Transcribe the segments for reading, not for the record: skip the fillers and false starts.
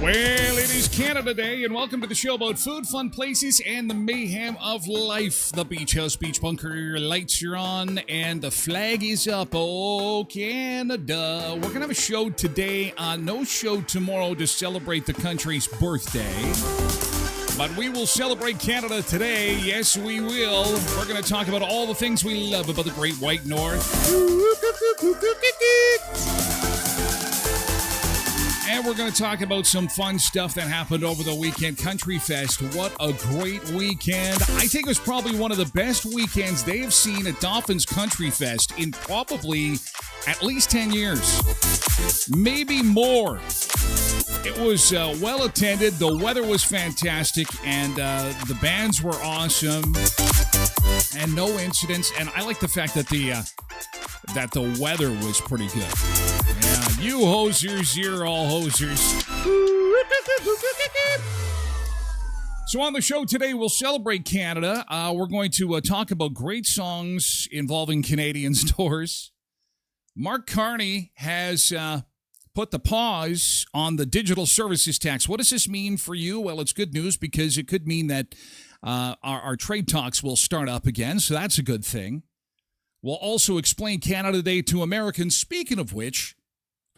Well, it is Canada Day, and welcome to the show about food, fun places, and the mayhem of life. The Beach House Beach Bunker lights are on, and the flag is up. Oh, Canada. We're going to have a show today, no show tomorrow to celebrate the country's birthday. But we will celebrate Canada today. Yes, we will. We're going to talk about all the things we love about the Great White North. And we're going to talk about some fun stuff that happened over the weekend. Country Fest, what a great weekend. I think it was probably one of the best weekends they have seen at Dolphins Country Fest in probably at least 10 years. Maybe more. It was well attended. The weather was fantastic, and the bands were awesome, and no incidents. And I like the fact that the weather was pretty good. Yeah, you hosers, you're all hosers. So on the show today, we'll celebrate Canada. We're going to talk about great songs involving Canadian stores. Mark Carney has put the pause on the digital services tax. What does this mean for you? Well, it's good news because it could mean that our trade talks will start up again, so that's a good thing. We'll also explain Canada Day to Americans. Speaking of which,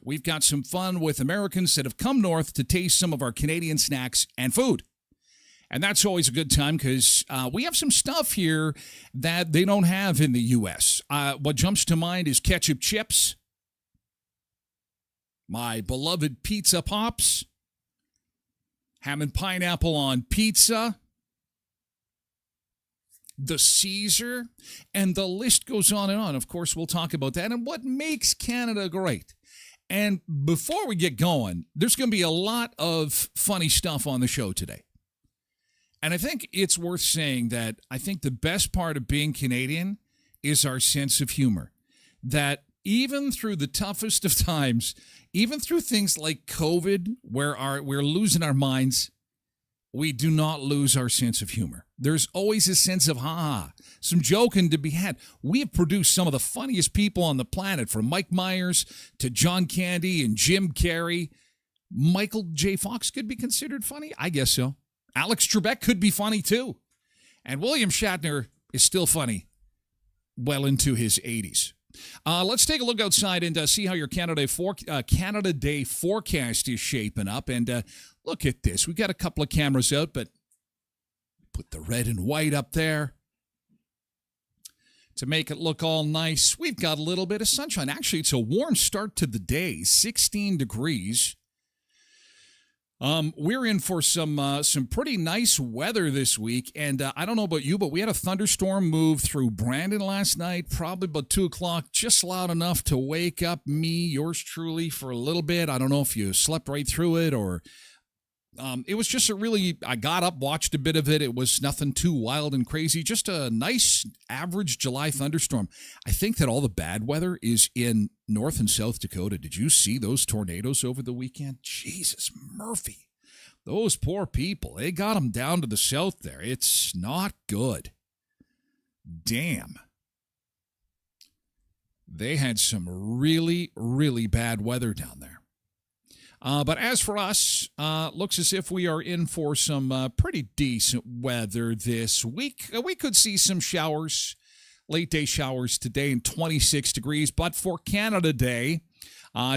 we've got some fun with Americans that have come north to taste some of our Canadian snacks and food. And that's always a good time because we have some stuff here that they don't have in the U.S. What jumps to mind is ketchup chips, my beloved pizza pops, ham and pineapple on pizza, the Caesar, and the list goes on and on. Of course, we'll talk about that and what makes Canada great. And before we get going, there's going to be a lot of funny stuff on the show today. And I think it's worth saying that I think the best part of being Canadian is our sense of humor. That even through the toughest of times, even through things like COVID, where we're losing our minds, we do not lose our sense of humor. There's always a sense of some joking to be had. We have produced some of the funniest people on the planet, from Mike Myers to John Candy and Jim Carrey. Michael J. Fox could be considered funny? I guess so. Alex Trebek could be funny too. And William Shatner is still funny well into his 80s. Let's take a look outside and see how your Canada Day forecast is shaping up. And look at this. We've got a couple of cameras out, but put the red and white up there. to make it look all nice. We've got a little bit of sunshine. Actually, it's a warm start to the day, 16 degrees. We're in for some pretty nice weather this week, and I don't know about you, but we had a thunderstorm move through Brandon last night, probably about 2 o'clock, just loud enough to wake up me, yours truly, for a little bit. I don't know if you slept right through it or... it was just I got up, watched a bit of it. It was nothing too wild and crazy. Just a nice average July thunderstorm. I think that all the bad weather is in North and South Dakota. Did you see those tornadoes over the weekend? Jesus, Murphy. Those poor people. They got them down to the south there. It's not good. Damn. They had some really, really bad weather down there. But as for us, looks as if we are in for some pretty decent weather this week. We could see some showers, late day showers today and 26 degrees. But for Canada Day,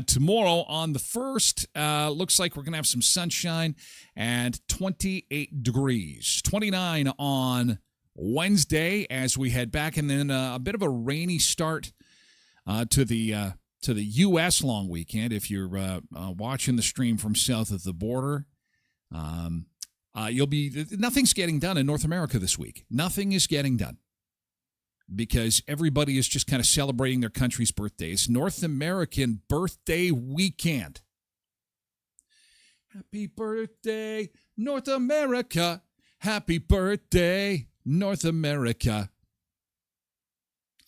tomorrow on the 1st, looks like we're going to have some sunshine and 28 degrees. 29 on Wednesday as we head back, and then a bit of a rainy start to the U.S. long weekend. If you're watching the stream from south of the border, nothing's getting done in North America this week. Nothing is getting done because everybody is just kind of celebrating their country's birthdays. North American birthday weekend. Happy birthday, North America. Happy birthday, North America.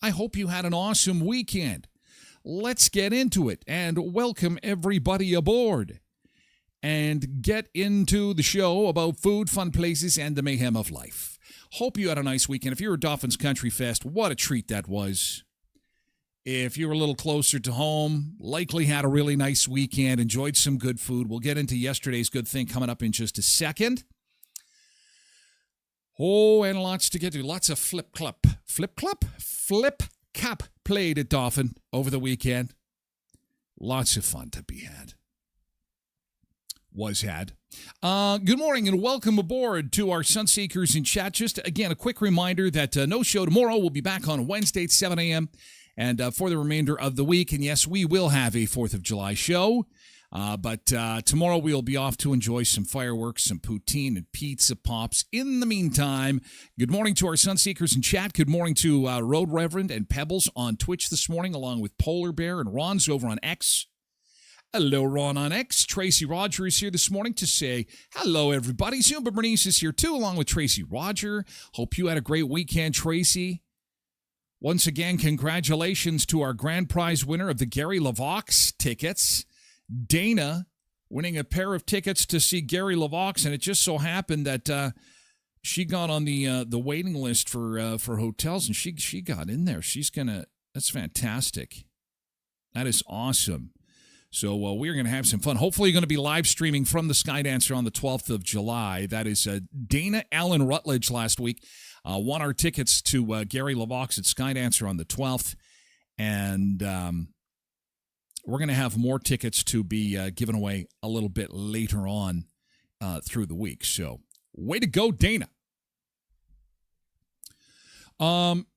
I hope you had an awesome weekend. Let's get into it and welcome everybody aboard and get into the show about food, fun places, and the mayhem of life. Hope you had a nice weekend. If you're at Dolphins Country Fest, what a treat that was. If you're a little closer to home, likely had a really nice weekend, enjoyed some good food. We'll get into yesterday's good thing coming up in just a second. Oh, and lots to get to. Lots of flip cap played at Dauphin over the weekend. Lots of fun to be had. Was had. Good morning and welcome aboard to our Sunseekers in chat. Just again, a quick reminder that no show tomorrow. We'll be back on Wednesday at 7 a.m. and for the remainder of the week. And yes, we will have a 4th of July show. But tomorrow we'll be off to enjoy some fireworks, some poutine and pizza pops. In the meantime, good morning to our Sunseekers in chat. Good morning to Road Reverend and Pebbles on Twitch this morning, along with Polar Bear and Ron's over on X. Hello, Ron on X. Tracy Roger is here this morning to say hello, everybody. Zumba Bernice is here too, along with Tracy Roger. Hope you had a great weekend, Tracy. Once again, congratulations to our grand prize winner of the Gary LaVox tickets. Dana winning a pair of tickets to see Gary LaVox, and it just so happened that she got on the waiting list for hotels, and she got in there. That's fantastic. That is awesome. So we're going to have some fun. Hopefully, you're going to be live streaming from the Skydancer on the 12th of July. That is Dana Allen Rutledge last week won our tickets to Gary LaVox at Skydancer on the 12th, and we're going to have more tickets to be given away a little bit later on through the week. So, way to go, Dana.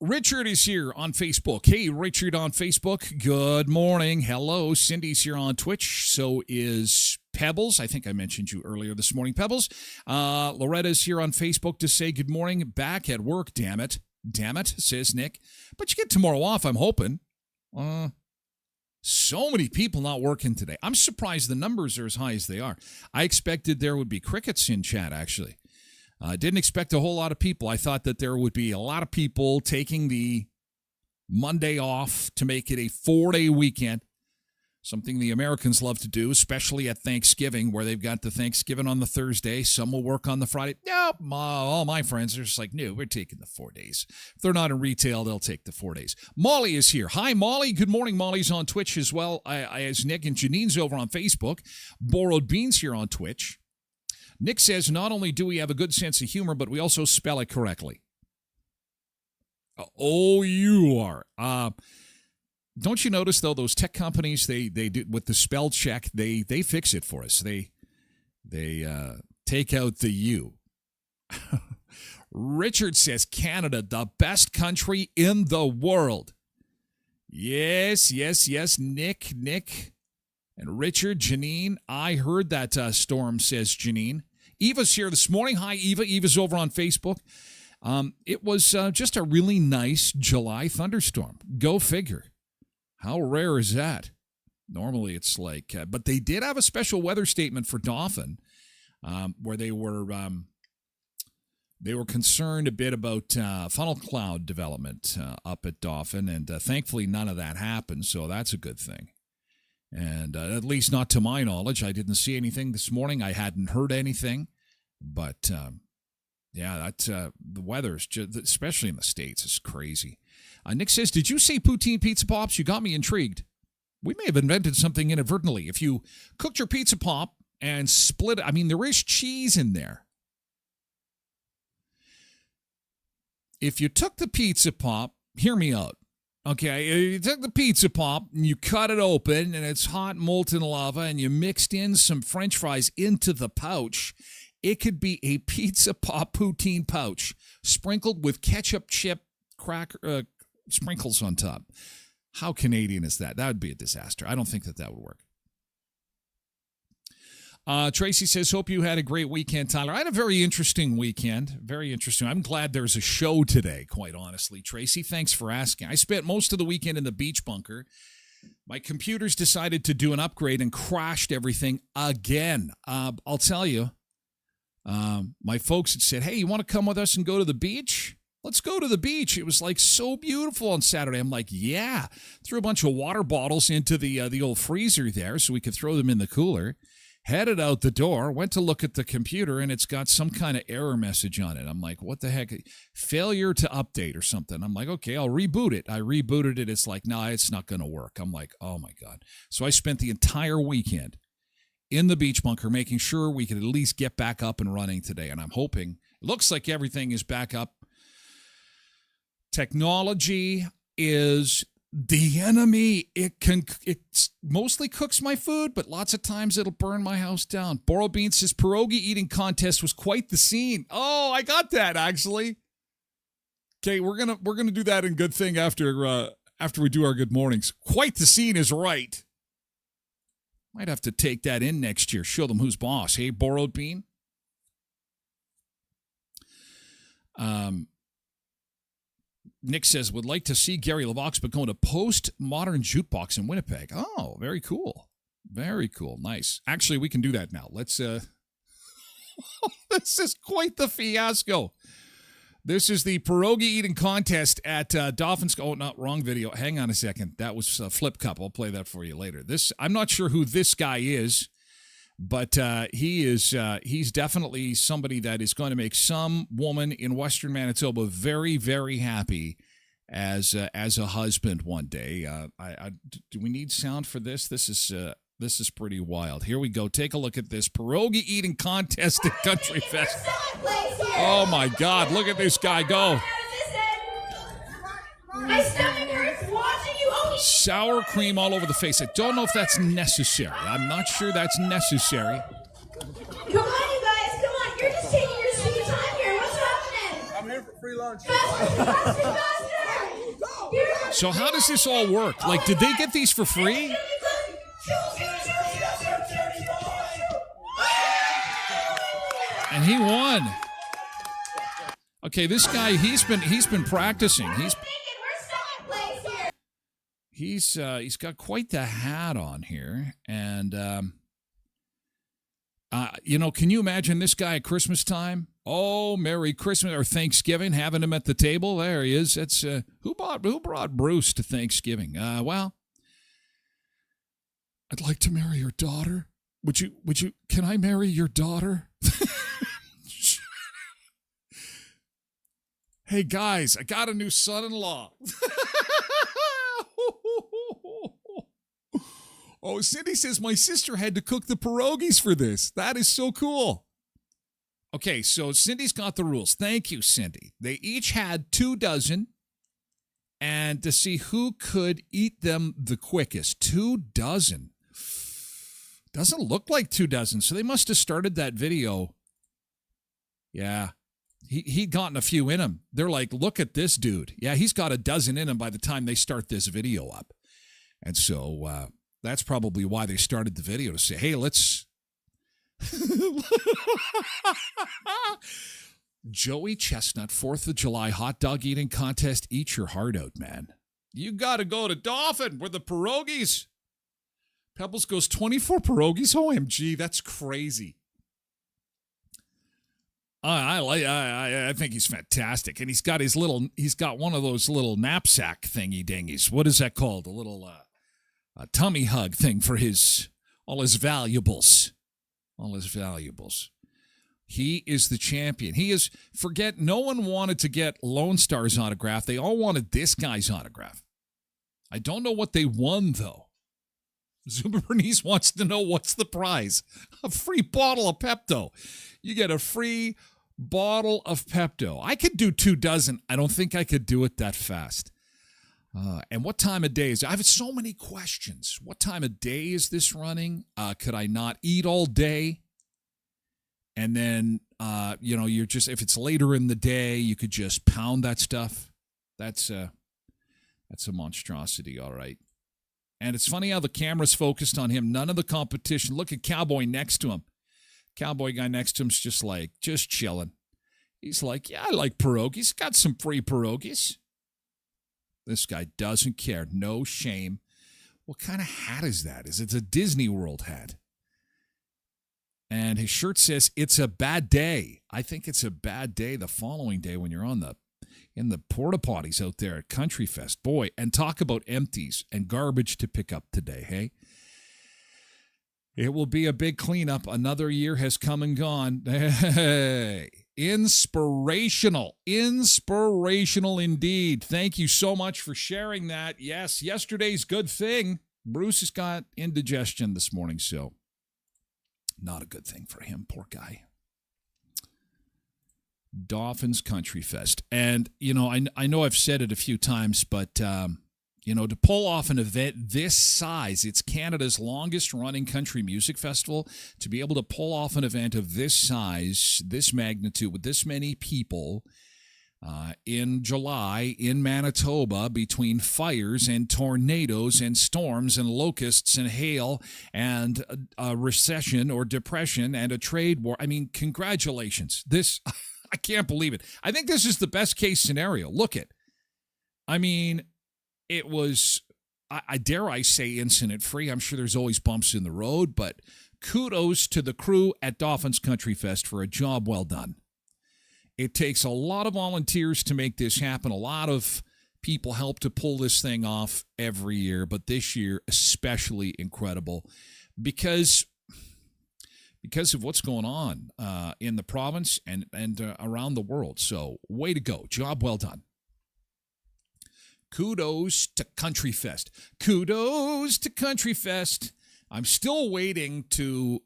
Richard is here on Facebook. Hey, Richard on Facebook. Good morning. Hello. Cindy's here on Twitch. So is Pebbles. I think I mentioned you earlier this morning, Pebbles. Loretta's here on Facebook to say good morning. Back at work, damn it. Damn it, says Nick. But you get tomorrow off, I'm hoping. So many people not working today. I'm surprised the numbers are as high as they are. I expected there would be crickets in chat, actually. I didn't expect a whole lot of people. I thought that there would be a lot of people taking the Monday off to make it a 4-day weekend, something the Americans love to do, especially at Thanksgiving, where they've got the Thanksgiving on the Thursday. Some will work on the Friday. No, all my friends are just like, no, we're taking the 4 days. If they're not in retail, they'll take the 4 days. Molly is here. Hi, Molly. Good morning. Molly's on Twitch as well as Nick, and Janine's over on Facebook. Borrowed Beans here on Twitch. Nick says, not only do we have a good sense of humor, but we also spell it correctly. Oh, you are. Don't you notice, though, those tech companies, they do with the spell check, they fix it for us. They take out the U. Richard says Canada, the best country in the world. Yes. Nick. And Richard, Janine, I heard that storm, says Janine. Eva's here this morning. Hi, Eva. Eva's over on Facebook. It was just a really nice July thunderstorm. Go figure. How rare is that? Normally it's like, but they did have a special weather statement for Dauphin, where they were concerned a bit about funnel cloud development up at Dauphin, and thankfully none of that happened, so that's a good thing. And at least not to my knowledge. I didn't see anything this morning. I hadn't heard anything, but the weather is just, especially in the States, is crazy. Nick says, did you say poutine pizza pops? You got me intrigued. We may have invented something inadvertently. If you cooked your pizza pop and split it, I mean, there is cheese in there. If you took the pizza pop, hear me out, okay? You took the pizza pop and you cut it open and it's hot molten lava and you mixed in some French fries into the pouch, it could be a pizza pop poutine pouch sprinkled with ketchup chip cracker sprinkles on top. How Canadian is that? That would be a disaster. I don't think that would work. Tracy says, hope you had a great weekend, Tyler. I had a very interesting weekend. Very interesting. I'm glad there's a show today, quite honestly. Tracy, thanks for asking. I spent most of the weekend in the beach bunker. My computers decided to do an upgrade and crashed everything again. I'll tell you, my folks had said, hey, you want to come with us and go to the beach? Let's go to the beach. It was like so beautiful on Saturday. I'm like, yeah. Threw a bunch of water bottles into the old freezer there so we could throw them in the cooler. Headed out the door, went to look at the computer, and it's got some kind of error message on it. I'm like, what the heck? Failure to update or something. I'm like, okay, I'll reboot it. I rebooted it. It's like, no, it's not going to work. I'm like, oh, my God. So I spent the entire weekend in the beach bunker making sure we could at least get back up and running today. And I'm hoping, it looks like everything is back up. Technology is the enemy. It mostly cooks my food, but lots of times it'll burn my house down. Boral Bean says pierogi eating contest was quite the scene. Oh, I got that actually. Okay, we're gonna do that in Good Thing after we do our good mornings. Quite the scene is right. Might have to take that in next year. Show them who's boss. Hey, Boral Bean. Nick says, would like to see Gary LeVox, but going to Postmodern Jukebox in Winnipeg. Oh, very cool. Very cool. Nice. Actually, we can do that now. Let's, this is quite the fiasco. This is the pierogi eating contest at Dolphins. Oh, not wrong video. Hang on a second. That was Flip Cup. I'll play that for you later. I'm not sure who this guy is, but he's definitely somebody that is going to make some woman in Western Manitoba very, very happy as a husband one day. Do we need sound for this? This is pretty wild. Here we go. Take a look at this pierogi eating contest at Country Fest. Oh my God! Look at this guy go. My stomach hurts watching you. Sour cream all over the face. I don't know if that's necessary. I'm not sure that's necessary. Come on, you guys. Come on. You're just taking your sweet time here. What's happening? I'm here for free lunch. Faster. So how does this all work? Like, did they get these for free? And he won. Okay, this guy, he's been practicing. He's got quite the hat on here, and can you imagine this guy at Christmas time? Oh, Merry Christmas or Thanksgiving, having him at the table. There he is. That's who brought Bruce to Thanksgiving? Well, I'd like to marry your daughter. Would you? Can I marry your daughter? Hey guys, I got a new son-in-law. Oh, Cindy says my sister had to cook the pierogies for this. That is so cool. Okay, so Cindy's got the rules. Thank you, Cindy. They each had 2 dozen, and to see who could eat them the quickest. 2 dozen. Doesn't look like 2 dozen, so they must have started that video. Yeah, He'd gotten a few in him. They're like, look at this dude. Yeah, he's got a dozen in him by the time they start this video up. And so that's probably why they started the video, to say, hey, let's... Joey Chestnut, 4th of July hot dog eating contest. Eat your heart out, man. You got to go to Dauphin with the pierogies. Pebbles goes 24 pierogies. OMG, that's crazy. I think he's fantastic, and he's got one of those little knapsack thingy dingies. What is that called? A little a tummy hug thing for all his valuables. All his valuables. He is the champion. No one wanted to get Lone Star's autograph. They all wanted this guy's autograph. I don't know what they won, though. Zuma Bernice wants to know what's the prize. A free bottle of Pepto. You get a free bottle of Pepto. I could do 2 dozen. I don't think I could do it that fast. And what time of day is it? I have so many questions. What time of day is this running? Could I not eat all day? And then, you're just, if it's later in the day, you could just pound that stuff. That's a monstrosity, all right. And it's funny how the camera's focused on him. None of the competition. Look at Cowboy next to him. Cowboy guy next to him's just chilling. He's like, yeah, I like pierogies. Got some free pierogies. This guy doesn't care. No shame. What kind of hat is that? Is it a Disney World hat? And his shirt says, it's a bad day. I think it's a bad day the following day when you're in the porta potties out there at Country Fest. Boy, and talk about empties and garbage to pick up today, hey? It will be a big cleanup. Another year has come and gone. Hey, inspirational indeed. Thank you so much for sharing that. Yes, yesterday's good thing. Bruce has got indigestion this morning, so not a good thing for him, poor guy. Dolphins Country Fest. And, I know I've said it a few times, but, to pull off an event this size, it's Canada's longest running country music festival, to be able to pull off an event of this size, this magnitude, with this many people in July in Manitoba, between fires and tornadoes and storms and locusts and hail and a recession or depression and a trade war. I mean, congratulations. I can't believe it. I think this is the best case scenario. Look it. I mean, it was, I dare I say, incident free. I'm sure there's always bumps in the road, but kudos to the crew at Dolphins Country Fest for a job well done. It takes a lot of volunteers to make this happen. A lot of people help to pull this thing off every year, but this year especially incredible because of what's going on in the province and around the world. So way to go. Job well done. Kudos to Country Fest. Kudos to Country Fest. I'm still waiting to...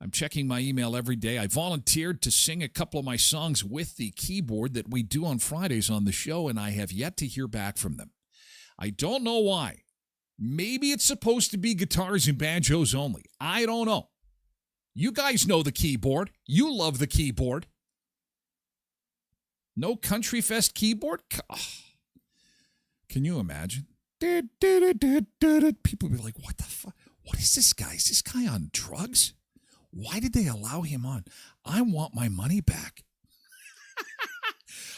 I'm checking my email every day. I volunteered to sing a couple of my songs with the keyboard that we do on Fridays on the show, and I have yet to hear back from them. I don't know why. Maybe it's supposed to be guitars and banjos only. I don't know. You guys know the keyboard. You love the keyboard. No Country Fest keyboard? Can you imagine? People be like, what the fuck? What is this guy? Is this guy on drugs? Why did they allow him on? I want my money back.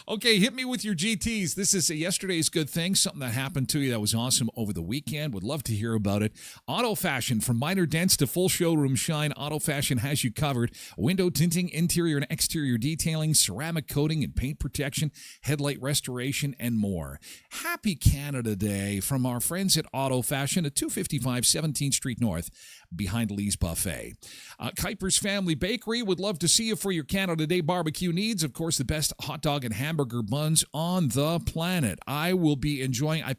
Okay, hit me with your GTs. This is yesterday's good thing, something that happened to you that was awesome over the weekend. Would love to hear about it. Auto Fashion, from minor dents to full showroom shine, Auto Fashion has you covered. Window tinting, interior and exterior detailing, ceramic coating and paint protection, headlight restoration, and more. Happy Canada Day from our friends at Auto Fashion at 255 17th Street North, behind Lee's Buffet. Kuiper's Family Bakery would love to see you for your Canada Day barbecue needs. Of course, the best hot dog and hamburger buns on the planet. I will be enjoying. I've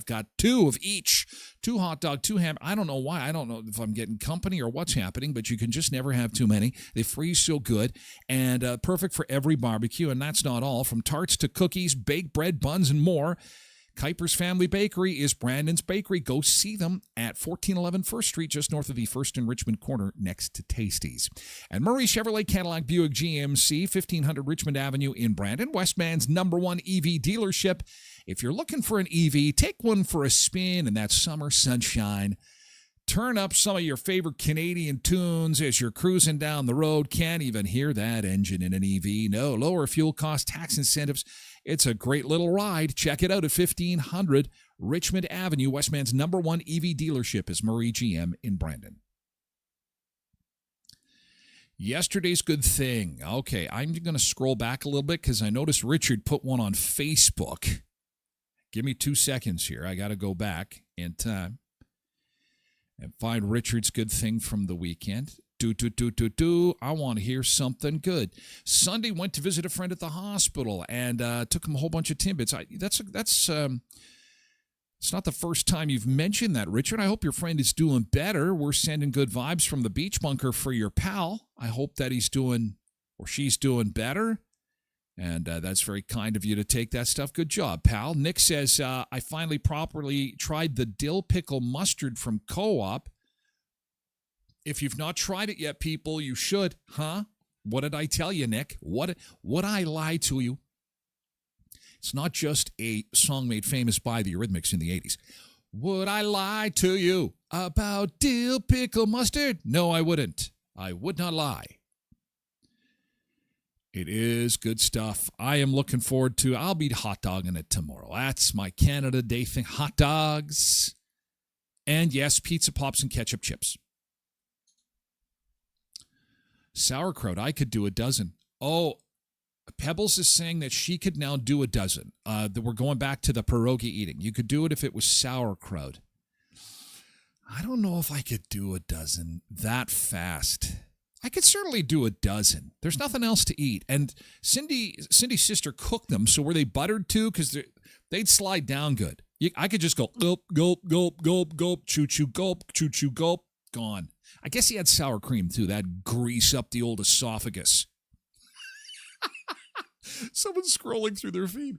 got 2 of each. 2 hot dog, 2 ham. I don't know why. I don't know if I'm getting company or what's happening, but you can just never have too many. They freeze so good and perfect for every barbecue. And that's not all. From tarts to cookies, baked bread, buns, and more, Kuiper's Family Bakery is Brandon's Bakery. Go see them at 1411 First Street, just north of the First and Richmond corner, next to Tasties. And Murray Chevrolet Cadillac Buick GMC, 1500 Richmond Avenue in Brandon, Westman's #1 EV dealership. If you're looking for an EV, take one for a spin in that summer sunshine. Turn up some of your favorite Canadian tunes as you're cruising down the road. Can't even hear that engine in an EV. No, lower fuel cost, tax incentives. It's a great little ride. Check it out at 1500 Richmond Avenue. Westman's #1 EV dealership is Murray GM in Brandon. Yesterday's good thing. Okay, I'm going to scroll back a little bit because I noticed Richard put one on Facebook. Give me 2 seconds here. I got to go back in time and find Richard's good thing from the weekend. I want to hear something good. Sunday, went to visit a friend at the hospital and took him a whole bunch of Timbits. It's not the first time you've mentioned that, Richard. I hope your friend is doing better. We're sending good vibes from the beach bunker for your pal. I hope that he's doing or she's doing better. And that's very kind of you to take that stuff. Good job, pal. Nick says, I finally properly tried the dill pickle mustard from Co-op. If you've not tried it yet, people, you should. Huh? What did I tell you, Nick? What I lie to you? It's not just a song made famous by the Eurythmics in the 80s. Would I lie to you about dill pickle mustard? No, I wouldn't. I would not lie. It is good stuff. I am looking forward to, I'll be hot dogging it tomorrow. That's my Canada Day thing. Hot dogs. And yes, pizza pops and ketchup chips. Sauerkraut, I could do a dozen. Oh, Pebbles is saying that she could now do a dozen. That we're going back to the pierogi eating. You could do it if it was sauerkraut. I don't know if I could do a dozen that fast. I could certainly do a dozen. There's nothing else to eat. And Cindy's sister cooked them, so were they buttered too? Because they'd slide down good. I could just go gulp, gulp, gulp, gulp, gulp, choo-choo, gulp, choo-choo, gulp, gone. I guess he had sour cream too. That'd grease up the old esophagus. Someone's scrolling through their feed.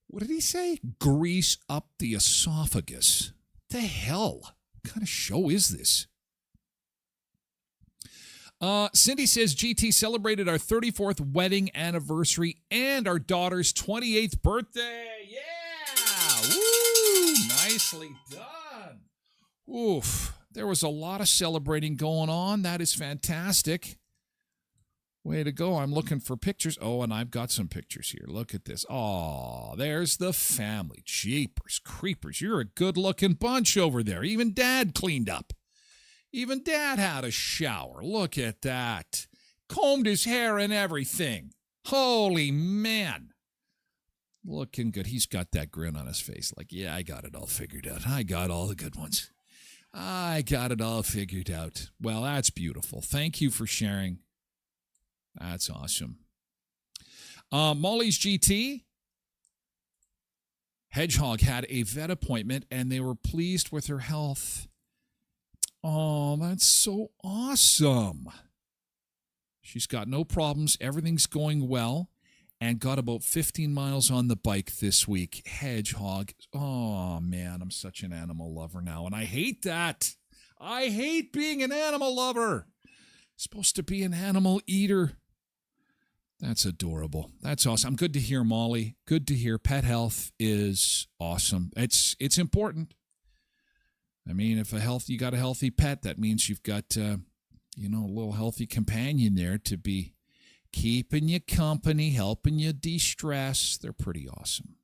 What did he say? Grease up the esophagus. What the hell? What kind of show is this? Cindy says, GT celebrated our 34th wedding anniversary and our daughter's 28th birthday. Yeah! Woo! Nicely done. Oof. There was a lot of celebrating going on. That is fantastic. Way to go. I'm looking for pictures. Oh, and I've got some pictures here. Look at this. Oh, there's the family. Jeepers creepers. You're a good-looking bunch over there. Even Dad cleaned up. Even Dad had a shower. Look at that. Combed his hair and everything. Holy man. Looking good. He's got that grin on his face. Like, yeah, I got it all figured out. I got all the good ones. I got it all figured out. Well, that's beautiful. Thank you for sharing. That's awesome. Molly's GT. Hedgehog had a vet appointment, and they were pleased with her health. Oh, that's so awesome. She's got no problems. Everything's going well, and got about 15 miles on the bike this week. Hedgehog. Oh, man, I'm such an animal lover now, and I hate that. I hate being an animal lover. Supposed to be an animal eater. That's adorable. That's awesome. Good to hear, Molly. Good to hear. Pet health is awesome. It's important. I mean, if you got a healthy pet, that means you've got, a little healthy companion there to be keeping you company, helping you de-stress. They're pretty awesome.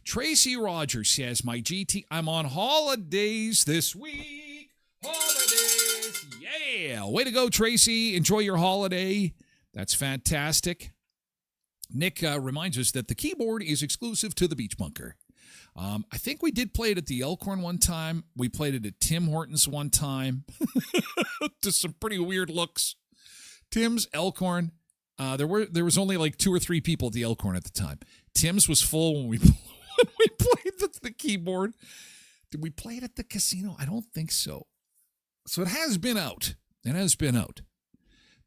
Tracy Rogers says, my GT, I'm on holidays this week. Holidays. Yeah. Way to go, Tracy. Enjoy your holiday. That's fantastic. Nick reminds us that the keyboard is exclusive to the Beach Bunker. I think we did play it at the Elkhorn one time. We played it at Tim Hortons one time. To some pretty weird looks. Tim's, Elkhorn. There was only like 2 or 3 people at the Elkhorn at the time. Tim's was full when we played the keyboard. Did we play it at the casino? I don't think so. So it has been out. It has been out.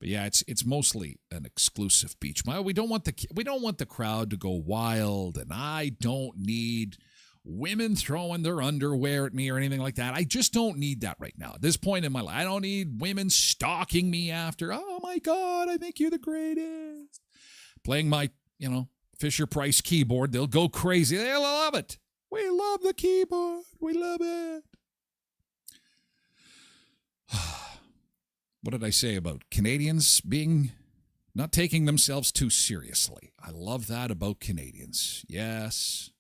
But yeah, it's mostly an exclusive beach. We don't want the crowd to go wild, and I don't need women throwing their underwear at me or anything like that. I just don't need that right now. At this point in my life, I don't need women stalking me after, oh my God, I think you're the greatest. Playing my, Fisher Price keyboard. They'll go crazy. They love it. We love the keyboard. We love it. What did I say about Canadians not taking themselves too seriously? I love that about Canadians. Yes.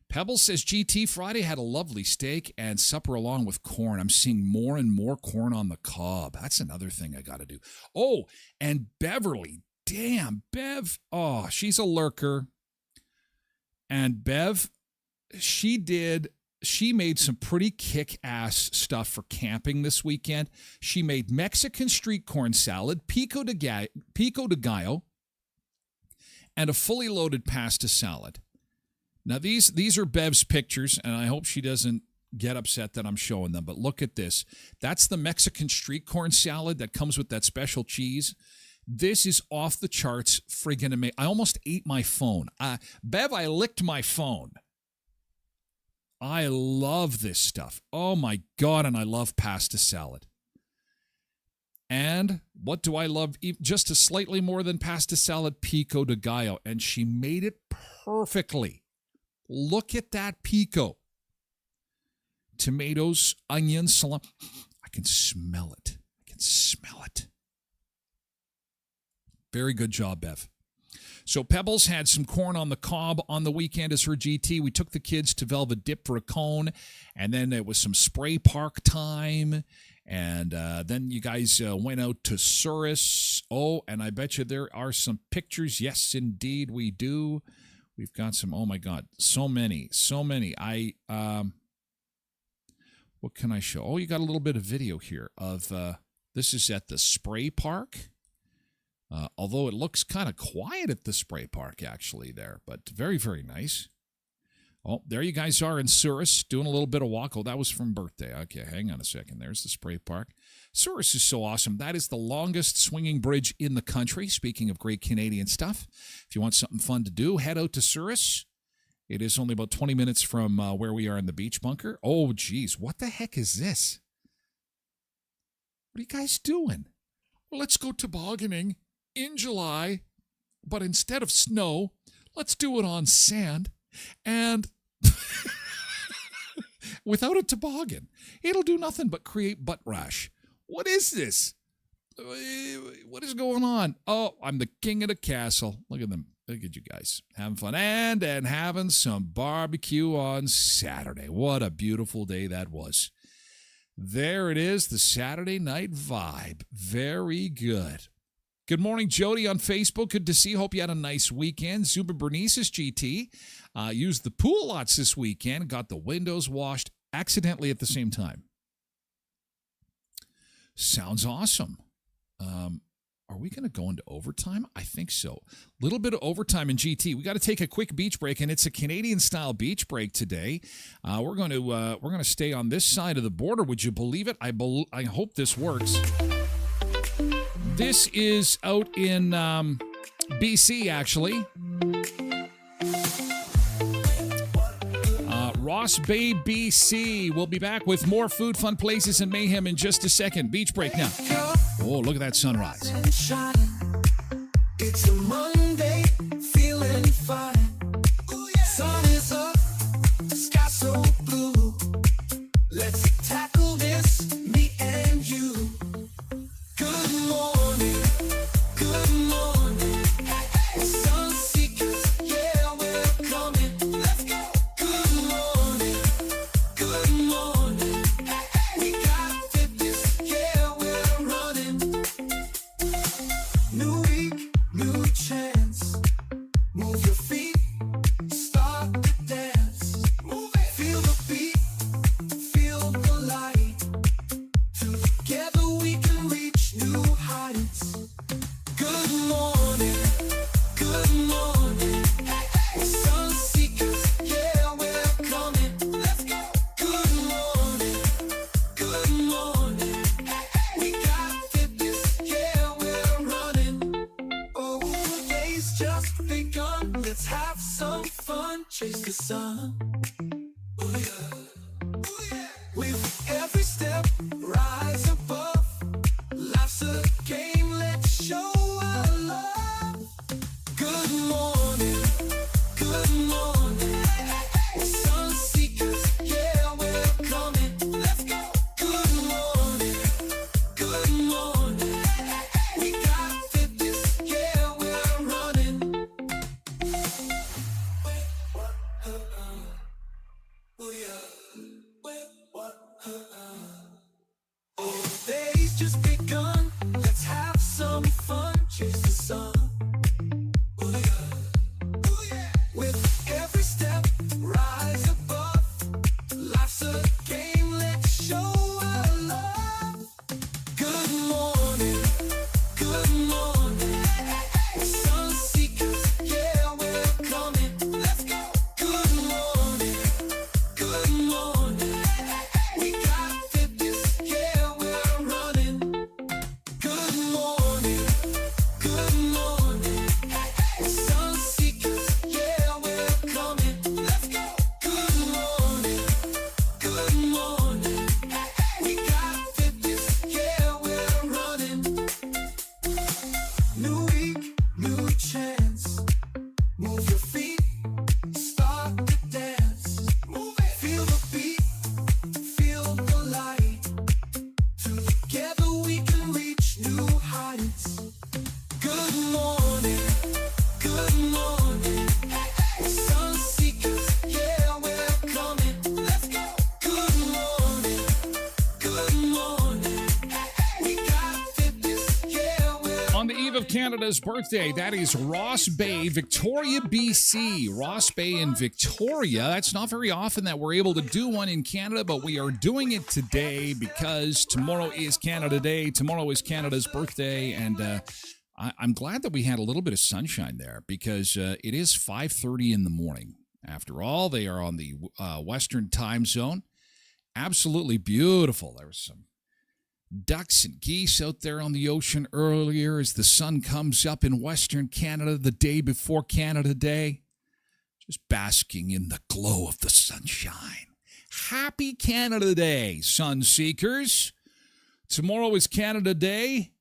Pebbles says, GT, Friday had a lovely steak and supper along with corn. I'm seeing more and more corn on the cob. That's another thing I got to do. Oh, and Beverly. Damn, Bev. Oh, she's a lurker. And Bev, she made some pretty kick-ass stuff for camping this weekend. She made Mexican street corn salad, pico de gallo, and a fully loaded pasta salad. Now, these are Bev's pictures, and I hope she doesn't get upset that I'm showing them, but look at this. That's the Mexican street corn salad that comes with that special cheese. This is off the charts, friggin' amazing. I almost ate my phone. Bev, I licked my phone. I love this stuff. Oh, my God, and I love pasta salad. And what do I love just a slightly more than pasta salad? Pico de gallo. And she made it perfectly. Look at that pico. Tomatoes, onions, salami. I can smell it. Very good job, Bev. So Pebbles had some corn on the cob on the weekend as her GT. We took the kids to Velvet Dip for a cone, and then it was some spray park time, and then you guys went out to Souris. Oh, and I bet you there are some pictures. Yes, indeed, we do. We've got some, oh my God, so many. What can I show? Oh, you got a little bit of video here of, this is at the spray park. Although it looks kind of quiet at the spray park, actually, there. But very, very nice. Oh, there you guys are in Souris doing a little bit of walk. Oh, that was from birthday. Okay, hang on a second. There's the spray park. Souris is so awesome. That is the longest swinging bridge in the country. Speaking of great Canadian stuff, if you want something fun to do, head out to Souris. It is only about 20 minutes from where we are in the beach bunker. Oh, geez, what the heck is this? What are you guys doing? Well, let's go tobogganing in July, but instead of snow, let's do it on sand and without a toboggan. It'll do nothing but create butt rash. What is this? What is going on? Oh, I'm the king of the castle. Look at them. Look at you guys having fun and having some barbecue on Saturday. What a beautiful day that was. There it is, the Saturday night vibe. Very good. Good morning, Jody on Facebook. Good to see you. Hope you had a nice weekend. Zuba Bernice's GT used the pool lots this weekend. Got the windows washed accidentally at the same time. Sounds awesome. Are we going to go into overtime? I think so. Little bit of overtime in GT. We got to take a quick beach break, and it's a Canadian-style beach break today. We're going to stay on this side of the border. Would you believe it? I hope this works. This is out in BC, actually. Ross Bay, BC. We'll be back with more food, fun places, and mayhem in just a second. Beach break now. Oh, look at that sunrise. It's a Monday, feeling fine. Sun is up, sky so blue. Let's tackle this, me and you. Good morning, good morning. Sun seekers, yeah, we're coming. Let's go. Good morning, good morning. We got fitness, yeah, we're running. New week, new chance. just begun. Let's have some fun. Chase the sun. Ooh, yeah. Ooh, yeah. With every step, rise above. Life's a game. Let's show our love. Good morning. Good morning. Sun seekers, yeah, we're coming. Let's go. Good morning. Good morning. We got fitness, yeah, we're running. Good morning. Good morning. Sun seekers, yeah, we're coming. Let's go. Good morning. Good morning. We got fitness, yeah, we're running. New week, new chance. Move your feet, start to dance. Move it. Feel the beat, feel the light. Together we can reach new heights. Good morning, good morning. Sun seekers, yeah, we're coming. Let's go. Good morning, good morning. We got fitness, yeah, we're On the eve of Canada's birthday, that is Ross Bay, Victoria, BC. Ross Bay in Victoria. That's not very often that we're able to do one in Canada, but we are doing it today because tomorrow is Canada Day. Tomorrow is Canada's birthday, and I'm glad that we had a little bit of sunshine there because it is 5:30 in the morning. After all, they are on the Western time zone. Absolutely beautiful. There was some ducks and geese out there on the ocean earlier as the sun comes up in Western Canada the day before Canada Day. Just basking in the glow of the sunshine. Happy Canada Day, sun seekers. Tomorrow is Canada Day.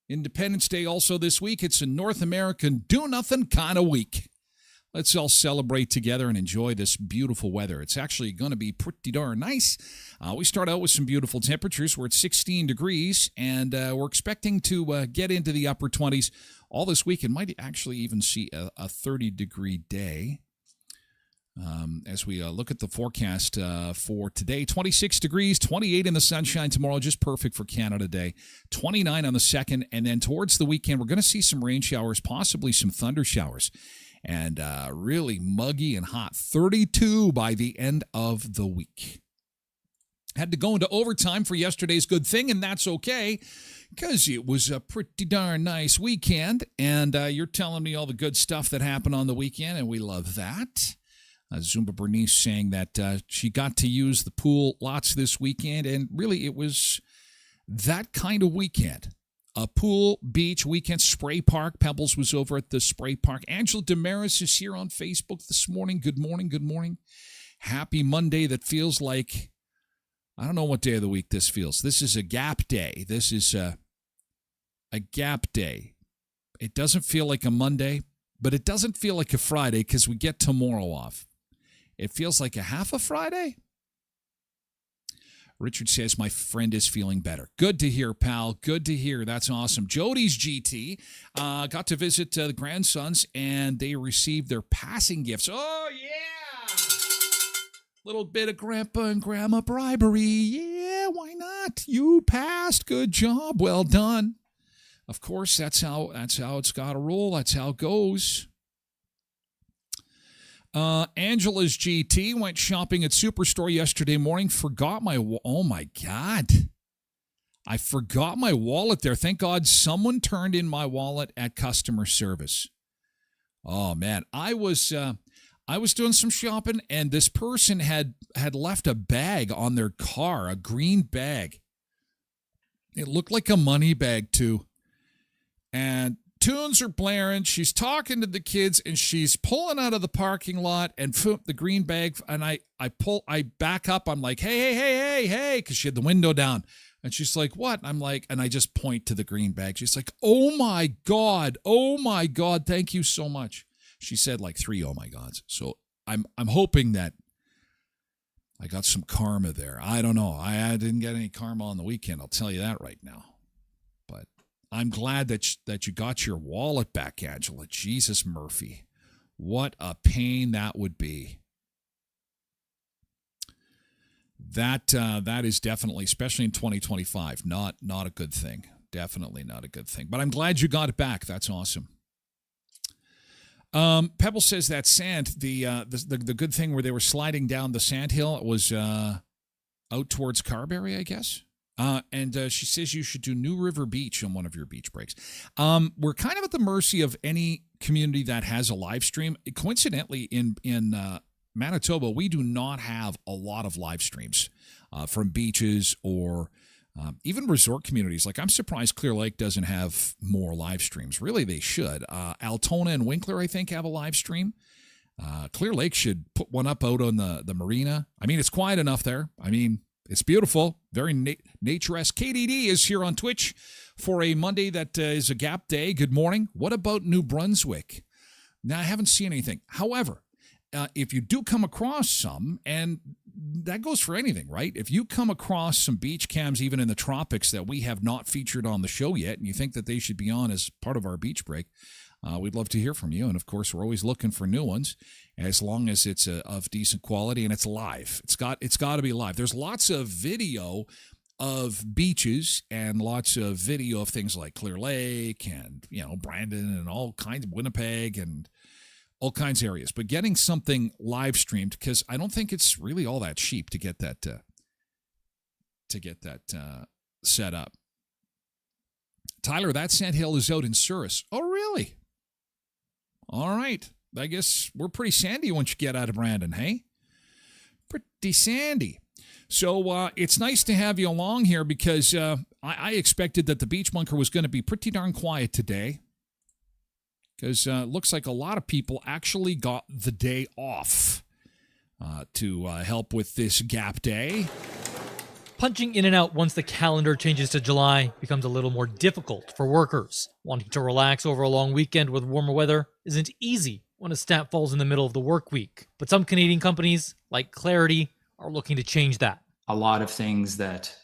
Independence Day also this week. It's a North American do-nothing kind of week. Let's all celebrate together and enjoy this beautiful weather. It's actually going to be pretty darn nice. We start out with some beautiful temperatures. We're at 16 degrees, and we're expecting to get into the upper 20s all this week, and might actually even see a 30-degree day. As we look at the forecast for today, 26 degrees, 28 in the sunshine tomorrow, just perfect for Canada Day, 29 on the 2nd, and then towards the weekend, we're going to see some rain showers, possibly some thunder showers, and really muggy and hot, 32 by the end of the week. Had to go into overtime for yesterday's good thing, and that's okay, because it was a pretty darn nice weekend, and you're telling me all the good stuff that happened on the weekend, and we love that. Zumba Bernice saying that she got to use the pool lots this weekend, and really it was that kind of weekend. A pool, beach, weekend, spray park. Pebbles was over at the spray park. Angela Damaris is here on Facebook this morning. Good morning, good morning. Happy Monday that feels like, I don't know what day of the week this feels. This is a gap day. This is a gap day. It doesn't feel like a Monday, but it doesn't feel like a Friday because we get tomorrow off. It feels like a half a Friday. Richard says, my friend is feeling better. Good to hear, pal. Good to hear. That's awesome. Jody's GT got to visit the grandsons, and they received their passing gifts. Oh, yeah. Little bit of grandpa and grandma bribery. Yeah, why not? You passed. Good job. Well done. Of course, that's how it's got to roll. That's how it goes. Angela's GT went shopping at Superstore yesterday morning. Forgot my oh my God. I forgot my wallet there. Thank God someone turned in my wallet at customer service. Oh man, I was doing some shopping, and this person had left a bag on their car, a green bag. It looked like a money bag too. And tunes are blaring. She's talking to the kids, and she's pulling out of the parking lot, and the green bag. And I back up. I'm like, hey, because she had the window down. And she's like, what? I'm like, and I just point to the green bag. She's like, oh my God, thank you so much. She said like 3 oh my gods. So I'm hoping that I got some karma there. I don't know. I didn't get any karma on the weekend. I'll tell you that right now. But I'm glad that you got your wallet back, Angela. Jesus, Murphy. What a pain that would be. That is definitely, especially in 2025, not a good thing. Definitely not a good thing. But I'm glad you got it back. That's awesome. Pebble says that sand, the good thing where they were sliding down the sand hill was out towards Carberry, I guess. And she says you should do New River Beach on one of your beach breaks. We're kind of at the mercy of any community that has a live stream. Coincidentally, in Manitoba, we do not have a lot of live streams from beaches or even resort communities. Like, I'm surprised Clear Lake doesn't have more live streams. Really, they should. Altona and Winkler, I think, have a live stream. Clear Lake should put one up out on the marina. I mean, it's quiet enough there. I mean, it's beautiful, very naturesque. KDD is here on Twitch for a Monday that is a gap day. Good morning. What about New Brunswick? Now, I haven't seen anything. However, if you do come across some, and that goes for anything, right? If you come across some beach cams, even in the tropics, that we have not featured on the show yet, and you think that they should be on as part of our beach break, we'd love to hear from you. And, of course, we're always looking for new ones, as long as it's of decent quality and it's live. It's got to be live. There's lots of video of beaches and lots of video of things like Clear Lake and, Brandon and all kinds of Winnipeg and all kinds of areas. But getting something live streamed, because I don't think it's really all that cheap to get that set up. Tyler, that sandhill is out in Souris. Oh, really? All right. I guess we're pretty sandy once you get out of Brandon, hey? Pretty sandy. So it's nice to have you along here, because I expected that the Beach Bunker was going to be pretty darn quiet today, because it looks like a lot of people actually got the day off to help with this gap day. Punching in and out once the calendar changes to July becomes a little more difficult for workers. Wanting to relax over a long weekend with warmer weather isn't easy when a snap falls in the middle of the work week. But some Canadian companies, like Clarity, are looking to change that. A lot of things that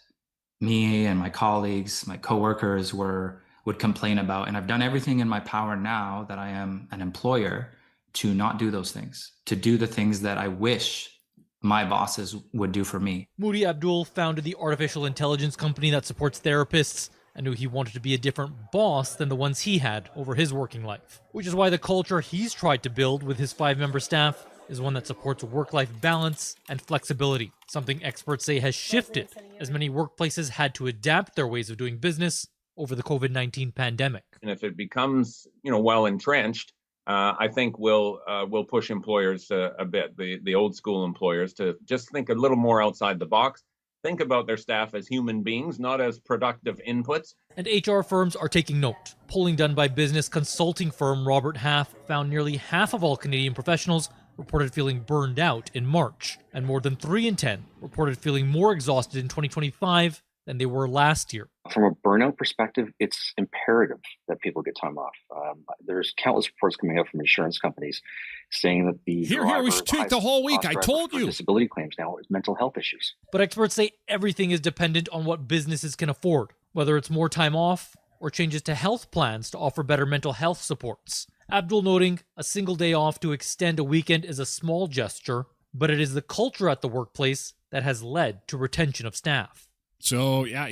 me and my colleagues, my coworkers would complain about, and I've done everything in my power now that I am an employer to not do those things, to do the things that I wish my bosses would do for me. Moody Abdul founded the artificial intelligence company that supports therapists and knew he wanted to be a different boss than the ones he had over his working life. Which is why the culture he's tried to build with his 5-member staff is one that supports work-life balance and flexibility, something experts say has shifted as many workplaces had to adapt their ways of doing business over the COVID-19 pandemic. And if it becomes, well entrenched, I think we'll push employers a bit, the old school employers, to just think a little more outside the box. Think about their staff as human beings, not as productive inputs. And HR firms are taking note. Polling done by business consulting firm Robert Half found nearly half of all Canadian professionals reported feeling burned out in March, and more than 3 in 10 reported feeling more exhausted in 2025 than they were last year. From a burnout perspective, it's imperative that people get time off. There's countless reports coming out from insurance companies saying that the Here, we should tweet the whole week. I told you. Disability claims now is mental health issues. But experts say everything is dependent on what businesses can afford, whether it's more time off or changes to health plans to offer better mental health supports. Abdul noting a single day off to extend a weekend is a small gesture, but it is the culture at the workplace that has led to retention of staff. So, yeah,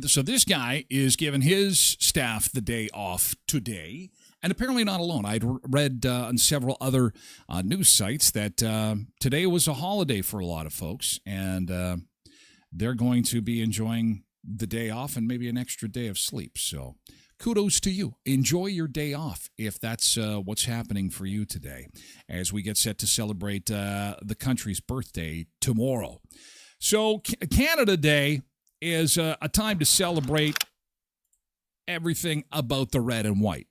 so this guy is giving his staff the day off today, and apparently not alone. I'd read on several other news sites that today was a holiday for a lot of folks, and they're going to be enjoying the day off and maybe an extra day of sleep. So kudos to you. Enjoy your day off if that's what's happening for you today, as we get set to celebrate the country's birthday tomorrow. So Canada Day is a time to celebrate everything about the red and white.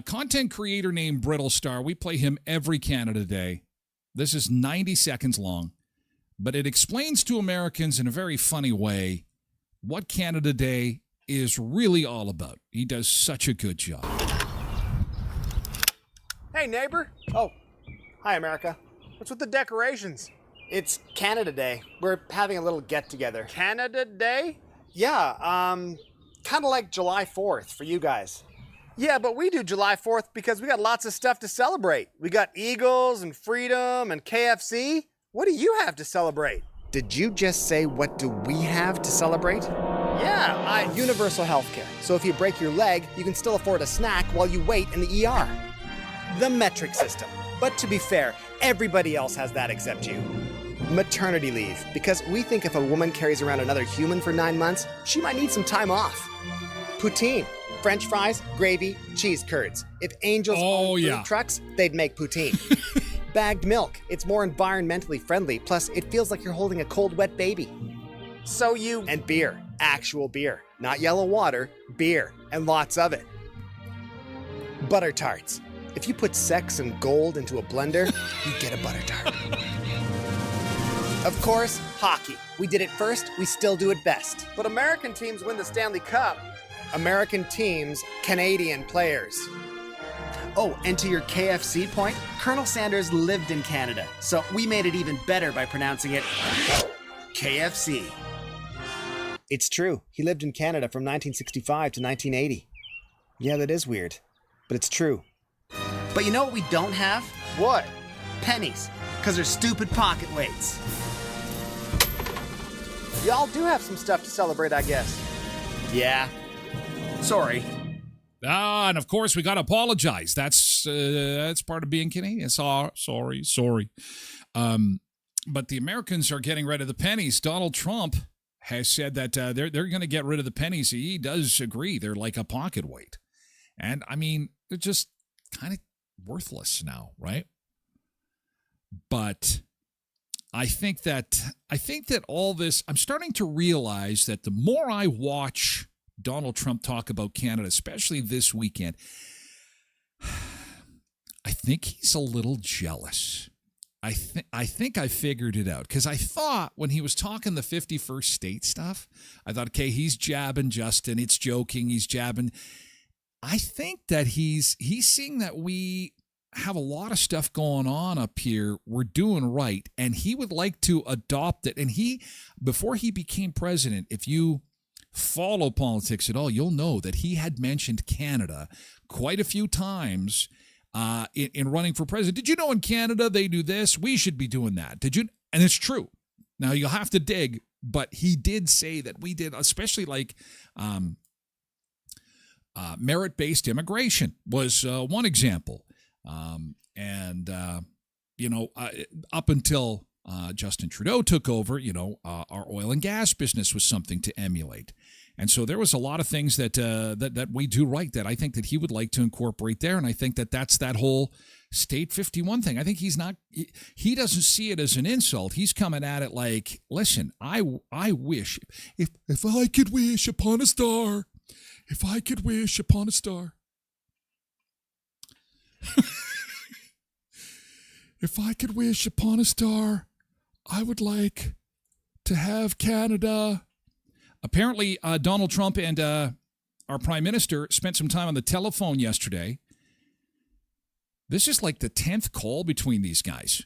Content creator named Brittle Star. We play him every Canada Day. This is 90 seconds long, but it explains to Americans in a very funny way what Canada Day is really all about. He does such a good job. Hey, neighbor. Oh, hi, America. What's with the decorations? It's Canada Day. We're having a little get-together. Canada Day? Yeah, kind of like July 4th for you guys. Yeah, but we do July 4th because we got lots of stuff to celebrate. We got Eagles and freedom and KFC. What do you have to celebrate? Did you just say, what do we have to celebrate? Yeah, universal healthcare. So if you break your leg, you can still afford a snack while you wait in the ER. The metric system. But to be fair, everybody else has that except you. Maternity leave, because we think if a woman carries around another human for 9 months, she might need some time off. Poutine. French fries, gravy, cheese curds. If angels owned food trucks, they'd make poutine. Bagged milk. It's more environmentally friendly, plus it feels like you're holding a cold, wet baby. And beer. Actual beer. Not yellow water, beer. And lots of it. Butter tarts. If you put sex and gold into a blender, you get a butter tart. Of course, hockey. We did it first, we still do it best. But American teams win the Stanley Cup. American teams, Canadian players. Oh, and to your KFC point, Colonel Sanders lived in Canada, so we made it even better by pronouncing it KFC. It's true. He lived in Canada from 1965 to 1980. Yeah, that is weird, but it's true. But you know what we don't have? What? Pennies, because they're stupid pocket weights. Y'all do have some stuff to celebrate, I guess. Yeah. Sorry. And of course, we got to apologize. That's part of being Canadian. Sorry. But the Americans are getting rid of the pennies. Donald Trump has said that they're going to get rid of the pennies. He does agree. They're like a pocket weight. And, I mean, they're just kind of worthless now, right? But I think that all this, I'm starting to realize that the more I watch Donald Trump talk about Canada, especially this weekend, I think he's a little jealous. I think I figured it out, because I thought when he was talking the 51st state stuff, I thought, okay, he's jabbing Justin. It's joking. He's jabbing. I think that he's seeing that we have a lot of stuff going on up here. We're doing right, and he would like to adopt it. And before he became president, if you follow politics at all, you'll know that he had mentioned Canada quite a few times in running for president. Did you know in Canada they do this? We should be doing that. Did you? And it's true. Now you'll have to dig, but he did say that we did, especially like merit-based immigration was one example. Up until Justin Trudeau took over, our oil and gas business was something to emulate. And so there was a lot of things that we do right that I think that he would like to incorporate there. And I think that's that whole State 51 thing. I think he doesn't see it as an insult. He's coming at it like, listen, I wish, if I could wish upon a star, if I could wish upon a star. If I could wish upon a star, I would like to have Canada. Apparently, Donald Trump and our prime minister spent some time on the telephone yesterday. This is like the 10th call between these guys.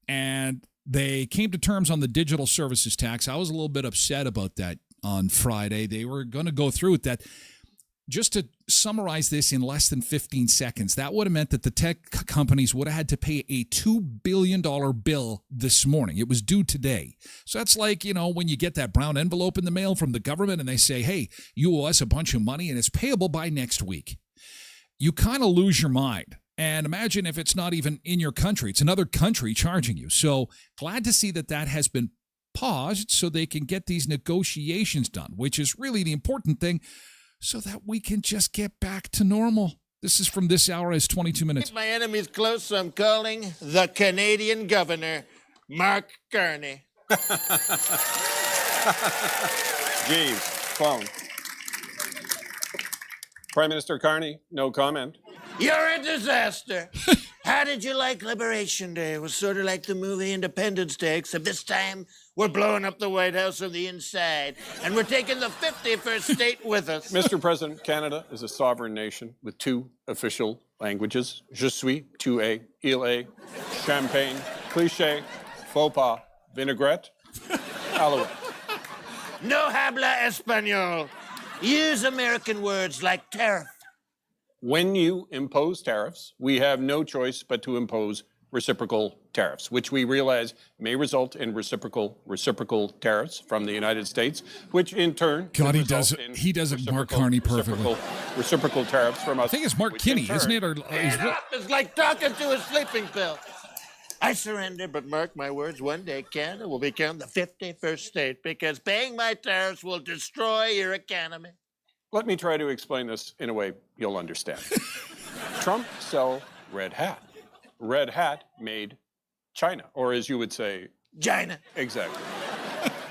And they came to terms on the digital services tax. I was a little bit upset about that on Friday. They were going to go through with that. Just to summarize this in less than 15 seconds, that would have meant that the tech companies would have had to pay a $2 billion bill this morning. It was due today. So that's like, when you get that brown envelope in the mail from the government and they say, hey, you owe us a bunch of money and it's payable by next week. You kind of lose your mind. And imagine if it's not even in your country. It's another country charging you. So glad to see that has been paused so they can get these negotiations done, which is really the important thing, so that we can just get back to normal. This is from this hour as 22 minutes. My enemy's close, so I'm calling the Canadian governor, Mark Carney. Jeeves, phone. Prime Minister Carney, no comment. You're a disaster. How did you like Liberation Day? It was sort of like the movie Independence Day, except this time we're blowing up the White House from the inside, and we're taking the 51st state with us. Mr. President, Canada is a sovereign nation with 2 official languages. Je suis, tu es, il est, champagne, cliché, faux pas, vinaigrette, alouette. No habla español. Use American words like tariff, when you impose tariffs, we have no choice but to impose reciprocal tariffs, which we realize may result in reciprocal tariffs from the United States, which in turn God, he does it Mark Carney perfectly. Reciprocal tariffs from us. I think it's Mark Kinney, isn't it? Or It's like talking to a sleeping pill. I surrender, but mark my words, one day Canada will become the 51st state because paying my tariffs will destroy your economy. Let me try to explain this in a way you'll understand. Trump sell Red Hat. Red Hat made China, or as you would say, China. Exactly.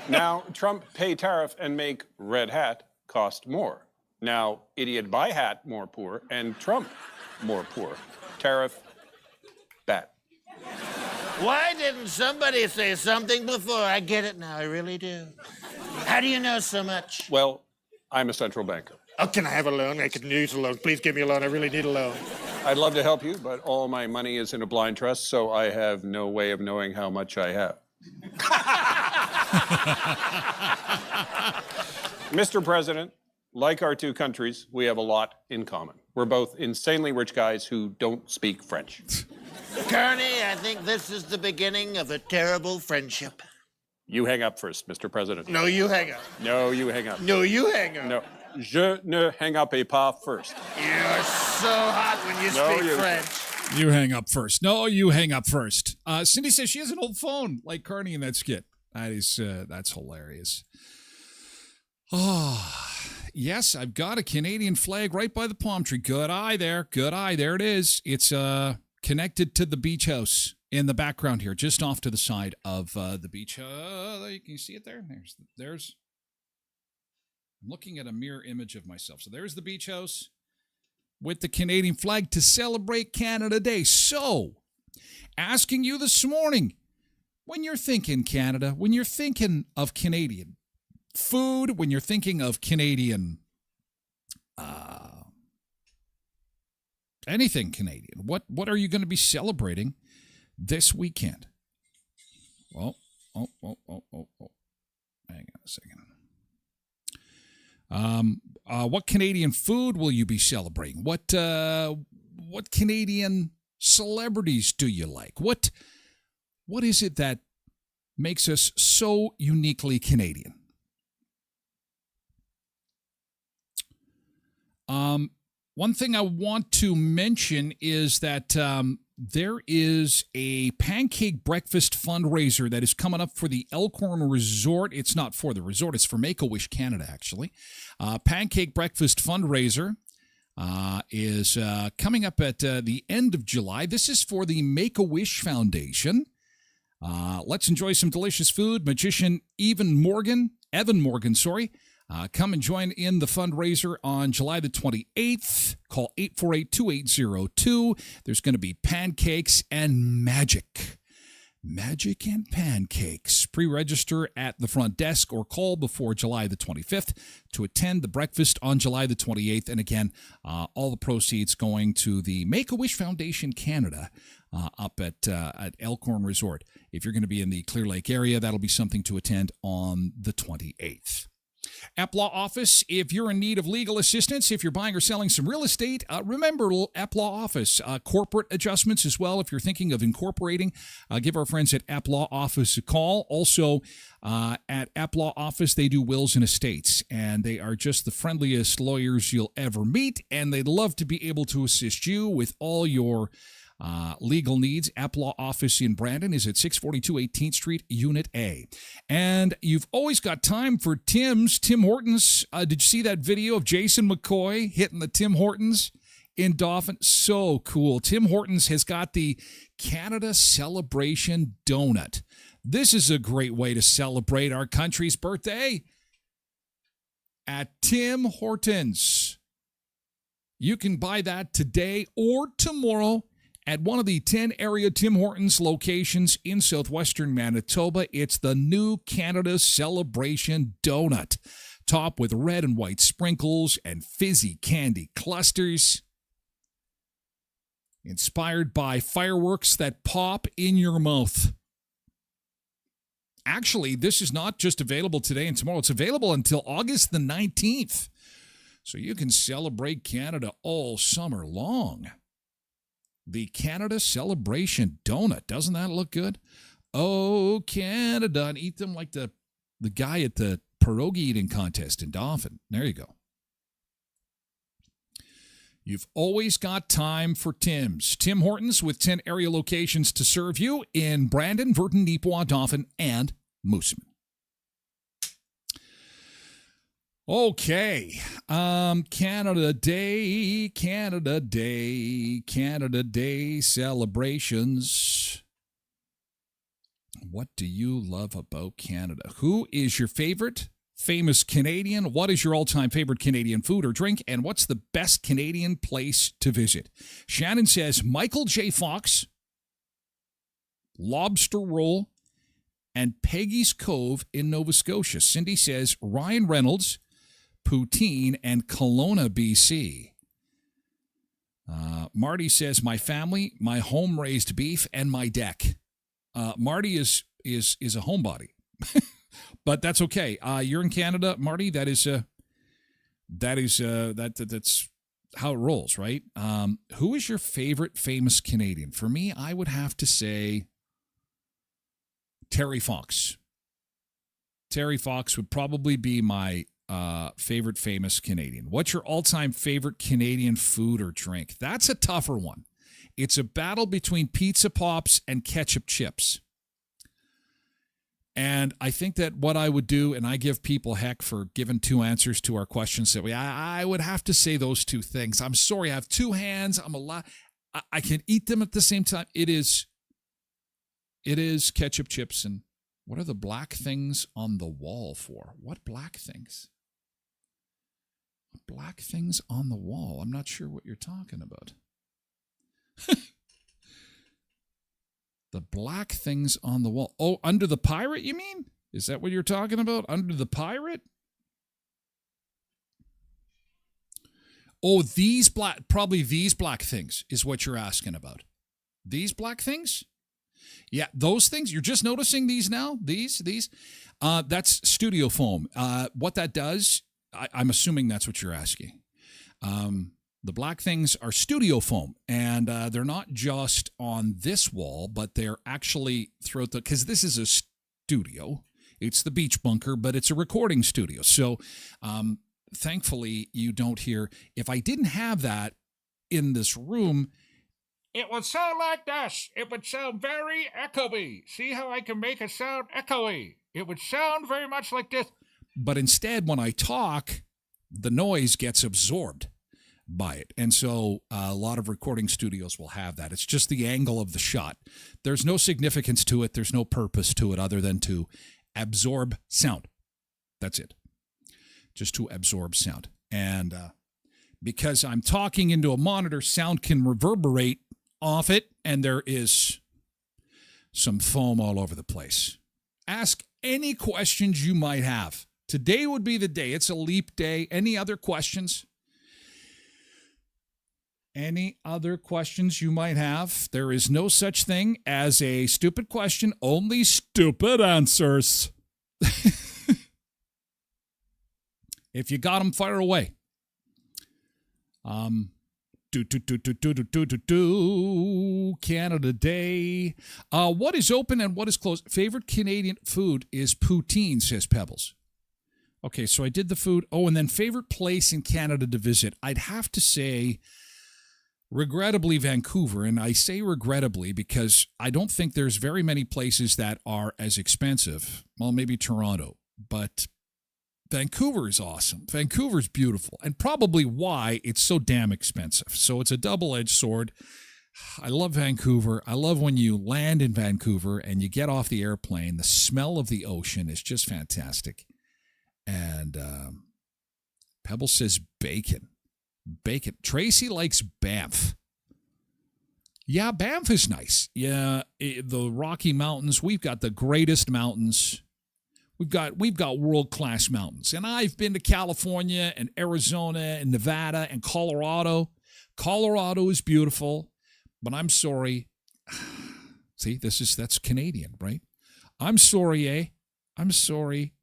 Now, Trump pay tariff and make Red Hat cost more. Now, idiot buy hat more poor and Trump more poor. Tariff, bad. Why didn't somebody say something before? I get it now, I really do. How do you know so much? Well, I'm a central banker. Oh, can I have a loan? I could use a loan. Please give me a loan. I really need a loan. I'd love to help you, but all my money is in a blind trust, so I have no way of knowing how much I have. Mr. President, like our two countries, we have a lot in common. We're both insanely rich guys who don't speak French. Carney, I think this is the beginning of a terrible friendship. You hang up first, Mr. President. No, you hang up. No, you hang up. No, you hang up. No. Je ne hang up et pas first. You're so hot when you speak French. You hang up first. No, you hang up first. Cindy says she has an old phone like Carney in that skit. That's hilarious. Oh, yes, I've got a Canadian flag right by the palm tree. Good eye there. Good eye. There it is. It's connected to the beach house in the background here, just off to the side of the beach. Can you see it there? There's. I'm looking at a mirror image of myself. So there's the beach house with the Canadian flag to celebrate Canada Day. So, asking you this morning, when you're thinking Canada, when you're thinking of Canadian food, when you're thinking of Canadian, anything Canadian, what are you going to be celebrating this weekend? Well, hang on a second. What Canadian food will you be celebrating? What Canadian celebrities do you like? What is it that makes us so uniquely Canadian? One thing I want to mention is that there is a pancake breakfast fundraiser that is coming up for the Elkhorn Resort. It's not for the resort. It's for Make-A-Wish Canada, actually. Pancake breakfast fundraiser is coming up at the end of July. This is for the Make-A-Wish Foundation. Let's enjoy some delicious food. Magician Evan Morgan, come and join in the fundraiser on July the 28th. Call 848-2802. There's going to be pancakes and magic. Magic and pancakes. Pre-register at the front desk or call before July the 25th to attend the breakfast on July the 28th. And again, all the proceeds going to the Make-A-Wish Foundation Canada up at Elkhorn Resort. If you're going to be in the Clear Lake area, that'll be something to attend on the 28th. App Law Office, if you're in need of legal assistance, if you're buying or selling some real estate, remember App Law Office. Corporate adjustments as well. If you're thinking of incorporating, give our friends at App Law Office a call. Also, at App Law Office, they do wills and estates, and they are just the friendliest lawyers you'll ever meet, and they'd love to be able to assist you with all your legal needs. App Law Office in Brandon is at 642 18th Street, Unit A. And you've always got time for Tim Hortons. Did you see that video of Jason McCoy hitting the Tim Hortons in Dauphin? So cool. Tim Hortons has got the Canada Celebration Donut. This is a great way to celebrate our country's birthday at Tim Hortons. You can buy that today or tomorrow at one of the 10 area Tim Hortons locations in southwestern Manitoba. It's the new Canada Celebration Donut, topped with red and white sprinkles and fizzy candy clusters, inspired by fireworks that pop in your mouth. Actually, this is not just available today and tomorrow. It's available until August the 19th. So you can celebrate Canada all summer long. The Canada Celebration Donut. Doesn't that look good? Oh, Canada. And eat them like the guy at the pierogi eating contest in Dauphin. There you go. You've always got time for Tim's. Tim Hortons with 10 area locations to serve you in Brandon, Virton, Neepawa, Dauphin, and Moosomin. Okay. Canada Day, Canada Day, Canada Day celebrations. What do you love about Canada? Who is your favorite famous Canadian? What is your all-time favorite Canadian food or drink? And what's the best Canadian place to visit? Shannon says Michael J. Fox, Lobster Roll, and Peggy's Cove in Nova Scotia. Cindy says Ryan Reynolds, Poutine, and Kelowna, BC. Marty says my family, my home-raised beef, and my deck. Marty is a homebody. But that's okay. You're in Canada, Marty. That's how it rolls, right? Who is your favorite famous Canadian? For me, I would have to say Terry Fox. Terry Fox would probably be my favorite famous Canadian. What's your all-time favorite Canadian food or drink? That's a tougher one. It's a battle between pizza pops and ketchup chips. And I think that what I would do, and I give people heck for giving two answers to our questions that I would have to say those two things. I'm sorry, I have two hands. I can eat them at the same time. It is ketchup chips. And what are the black things on the wall for? What black things? Black things on the wall. I'm not sure what you're talking about. The black things on the wall. Oh, under the pirate, you mean? Is that what you're talking about? Under the pirate? Oh, probably these black things is what you're asking about. These black things? Yeah, those things. You're just noticing these now? These? That's studio foam. What that does, I'm assuming that's what you're asking. The black things are studio foam, and they're not just on this wall, but they're actually throughout because this is a studio. It's the Beach Bunker, but it's a recording studio. So thankfully, you don't hear. If I didn't have that in this room, it would sound like this. It would sound very echoey. See how I can make it sound echoey? It would sound very much like this. But instead, when I talk, the noise gets absorbed by it. And so a lot of recording studios will have that. It's just the angle of the shot. There's no significance to it. There's no purpose to it other than to absorb sound. That's it. Just to absorb sound. And because I'm talking into a monitor, sound can reverberate off it, and there is some foam all over the place. Ask any questions you might have. Today would be the day. It's a leap day. Any other questions? Any other questions you might have? There is no such thing as a stupid question, only stupid answers. If you got them, fire away. Canada Day. What is open and what is closed? Favorite Canadian food is poutine, says Pebbles. Okay, so I did the food. Oh, and then favorite place in Canada to visit. I'd have to say, regrettably, Vancouver. And I say regrettably because I don't think there's very many places that are as expensive. Well, maybe Toronto, but Vancouver is awesome. Vancouver's beautiful, and probably why it's so damn expensive. So it's a double-edged sword. I love Vancouver. I love when you land in Vancouver and you get off the airplane. The smell of the ocean is just fantastic. And Pebble says bacon. Bacon. Tracy likes Banff. Yeah, Banff is nice. Yeah, the Rocky Mountains. We've got the greatest mountains. We've got world-class mountains. And I've been to California and Arizona and Nevada and Colorado. Colorado is beautiful, but I'm sorry. See, that's Canadian, right? I'm sorry, I'm sorry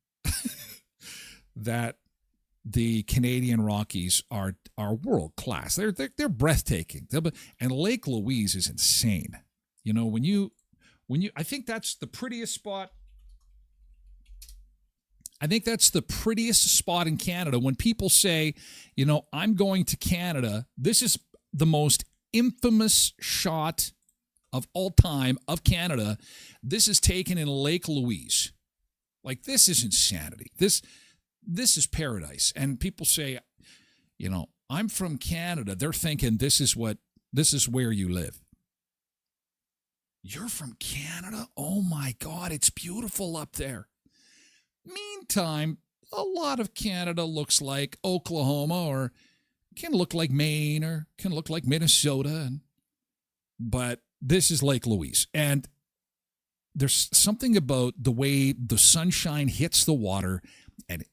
that the Canadian Rockies are world class. They're breathtaking. And Lake Louise is insane. You know, when you I think that's the prettiest spot. I think that's the prettiest spot in Canada. When people say, you know, I'm going to Canada, this is the most infamous shot of all time of Canada. This is taken in Lake Louise. Like, this is insanity. This is paradise. And people say, you know, I'm from Canada. They're thinking this is where you live. You're from Canada? Oh my God, it's beautiful up there. Meantime, a lot of Canada looks like Oklahoma, or can look like Maine, or can look like Minnesota. But this is Lake Louise. And there's something about the way the sunshine hits the water and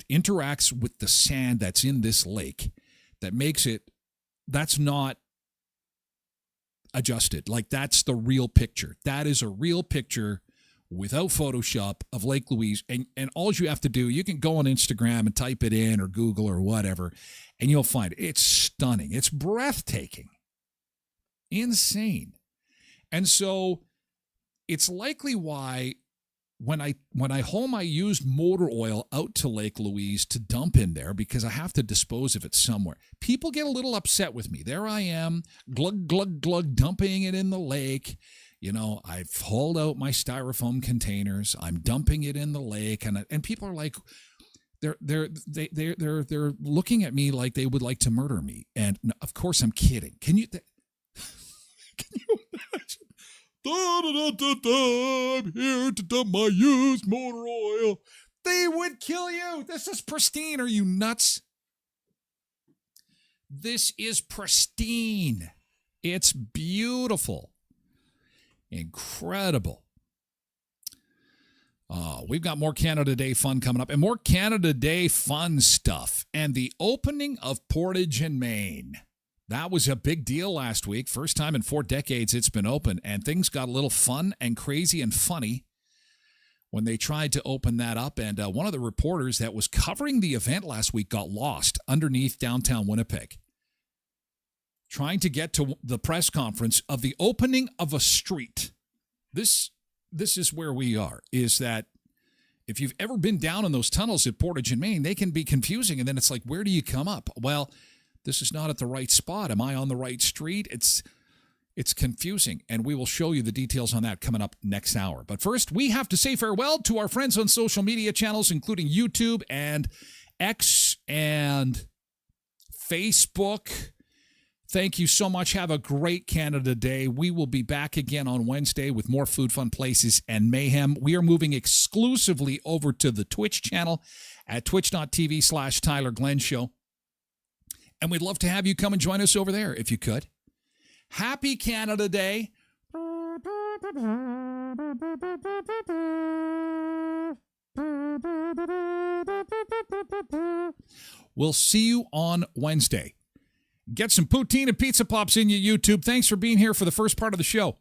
interacts with the sand that's in this lake that makes it, that's not adjusted. Like, that's the real picture. That is a real picture without Photoshop of Lake Louise. And all you have to do, you can go on Instagram and type it in, or Google or whatever, and you'll find it. It's stunning. It's breathtaking. Insane. And so it's likely why when I haul my used motor oil out to Lake Louise to dump in there, because I have to dispose of it somewhere, people get a little upset with me. There I am, glug, glug, glug, dumping it in the lake. You know, I've hauled out my styrofoam containers. I'm dumping it in the lake, and people are like, they're looking at me like they would like to murder me. And of course, I'm kidding. Can you imagine? I'm here to dump my used motor oil. They would kill you. This is pristine. Are you nuts? This is pristine. It's beautiful. Incredible. We've got more Canada Day fun coming up, and more Canada Day fun stuff. And the opening of Portage in Maine. That was a big deal last week. First time in 4 decades it's been open, and things got a little fun and crazy and funny when they tried to open that up. And one of the reporters that was covering the event last week got lost underneath downtown Winnipeg, trying to get to the press conference of the opening of a street. This is where we are, is that if you've ever been down in those tunnels at Portage in Maine, they can be confusing. And then it's like, where do you come up? Well, this is not at the right spot. Am I on the right street? It's confusing, and we will show you the details on that coming up next hour. But first, we have to say farewell to our friends on social media channels, including YouTube and X and Facebook. Thank you so much. Have a great Canada Day. We will be back again on Wednesday with more food, fun places, and mayhem. We are moving exclusively over to the Twitch channel at twitch.tv/Tyler Glen Show. And we'd love to have you come and join us over there if you could. Happy Canada Day. We'll see you on Wednesday. Get some poutine and pizza pops in your YouTube. Thanks for being here for the first part of the show.